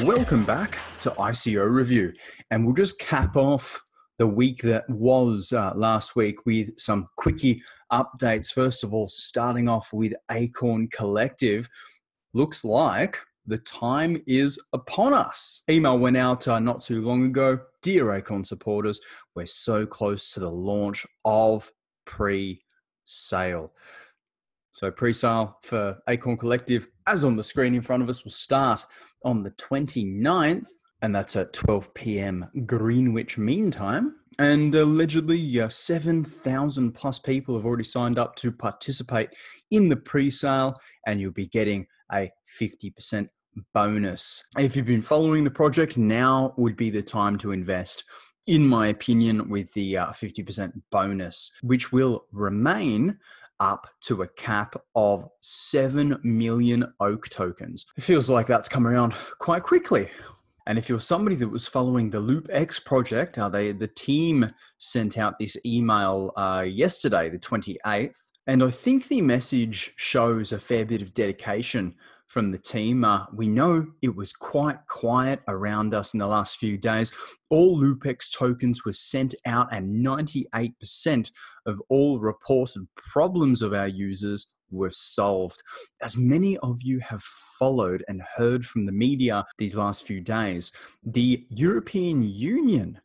Welcome back to ICO Review, and we'll just cap off the week that was last week with some quickie updates. First of all, starting off with Acorn Collective. Looks like the time is upon us. Email went out not too long ago. Dear Acorn supporters, we're so close to the launch of Presale. So Presale for Acorn Collective, as on the screen in front of us, will start on the 29th, and that's at 12 p.m. Greenwich Mean Time. And allegedly 7,000 plus people have already signed up to participate in the presale, and you'll be getting a 50% bonus. If you've been following the project, now would be the time to invest, in my opinion, with the 50% bonus, which will remain up to a cap of 7 million OAK tokens. It feels like that's come around quite quickly. And if you're somebody that was following the LoopX project, the team sent out this email yesterday, the 28th, and I think the message shows a fair bit of dedication from the team. We know it was quite quiet around us in the last few days. All LoopX tokens were sent out, and 98% of all reported problems of our users were solved. As many of you have followed and heard from the media these last few days, the European Union,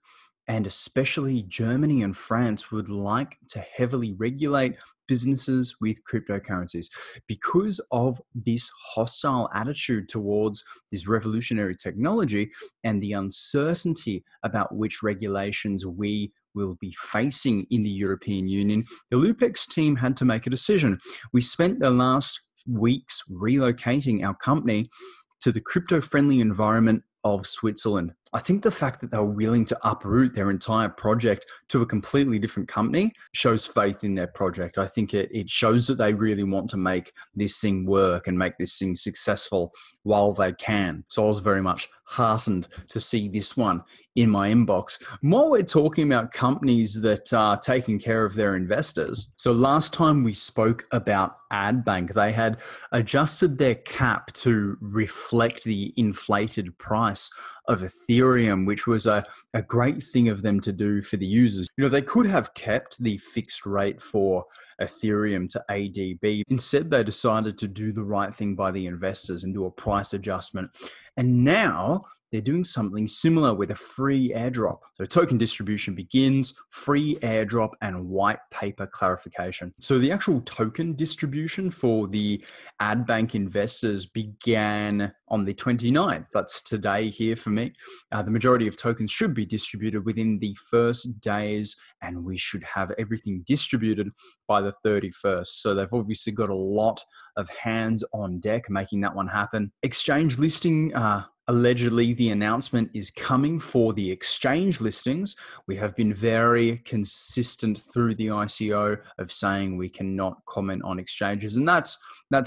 and especially Germany and France, would like to heavily regulate businesses with cryptocurrencies because of this hostile attitude towards this revolutionary technology and the uncertainty about which regulations we will be facing in the European Union. The LoopX team had to make a decision. We spent the last weeks relocating our company to the crypto-friendly environment of Switzerland. I think the fact that they were willing to uproot their entire project to a completely different company shows faith in their project. I think it shows that they really want to make this thing work and make this thing successful while they can. So I was very much heartened to see this one in my inbox. While we're talking about companies that are taking care of their investors, so last time we spoke about Adbank, they had adjusted their cap to reflect the inflated price of Ethereum, which was a great thing of them to do for the users. You know, they could have kept the fixed rate for Ethereum to ADB. Instead, they decided to do the right thing by the investors and do a price adjustment. And now they're doing something similar with a free airdrop. So token distribution begins, free airdrop, and white paper clarification. So the actual token distribution for the Adbank investors began on the 29th. That's today here for me. The majority of tokens should be distributed within the first days, and we should have everything distributed by the 31st. So they've obviously got a lot of hands on deck making that one happen. Exchange listing, allegedly, the announcement is coming for the exchange listings. We have been very consistent through the ICO of saying we cannot comment on exchanges, and that's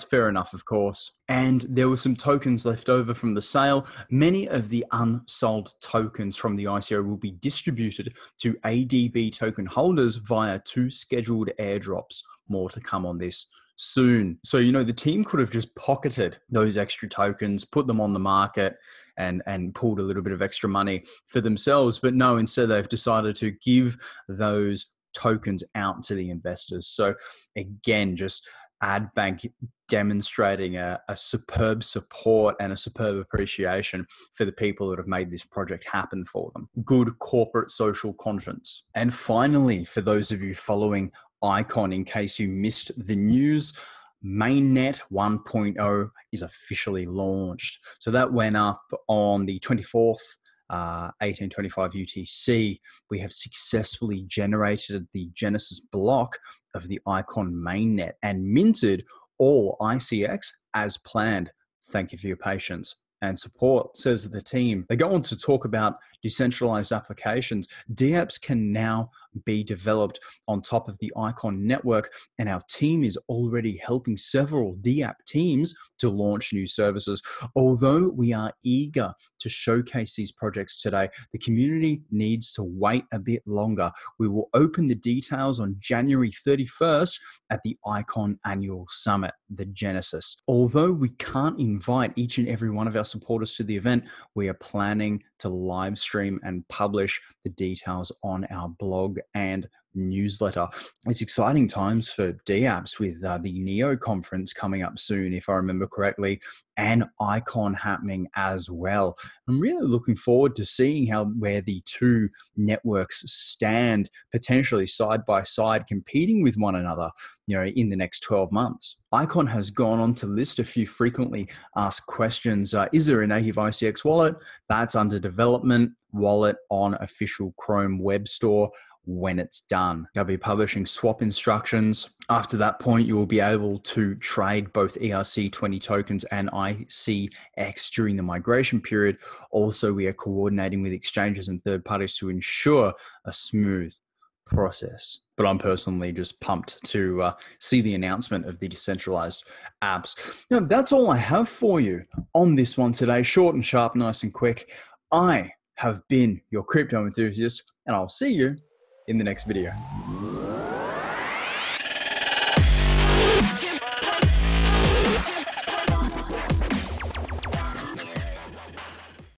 fair enough, of course. And there were some tokens left over from the sale. Many of the unsold tokens from the ICO will be distributed to ADB token holders via 2 scheduled airdrops. More to come on this soon. So, you know, the team could have just pocketed those extra tokens, put them on the market, and pulled a little bit of extra money for themselves. But no, instead they've decided to give those tokens out to the investors. So again, just Adbank demonstrating a superb support and a superb appreciation for the people that have made this project happen for them. Good corporate social conscience. And finally, for those of you following Icon, in case you missed the news, Mainnet 1.0 is officially launched. So that went up on the 24th, 1825 UTC. We have successfully generated the Genesis block of the Icon Mainnet and minted all ICX as planned. Thank you for your patience and support, says the team. They go on to talk about decentralized applications. DApps can now be developed on top of the Icon network, and our team is already helping several DApp teams to launch new services. Although we are eager to showcase these projects today, the community needs to wait a bit longer. We will open the details on January 31st at the Icon Annual Summit, the Genesis. Although we can't invite each and every one of our supporters to the event, we are planning to live stream and publish the details on our blog and newsletter. It's exciting times for DApps with the Neo conference coming up soon, if I remember correctly, and Icon happening as well. I'm really looking forward to seeing where the two networks stand potentially side by side, competing with one another, in the next 12 months. Icon has gone on to list a few frequently asked questions. Is there a native ICX wallet? That's under development. Wallet on official Chrome web store when it's done. They'll be publishing swap instructions. After that point, you will be able to trade both ERC20 tokens and ICX during the migration period. Also, we are coordinating with exchanges and third parties to ensure a smooth process. But I'm personally just pumped to see the announcement of the decentralized apps. That's all I have for you on this one today. Short and sharp, nice and quick. I have been your crypto enthusiast, and I'll see you in the next video.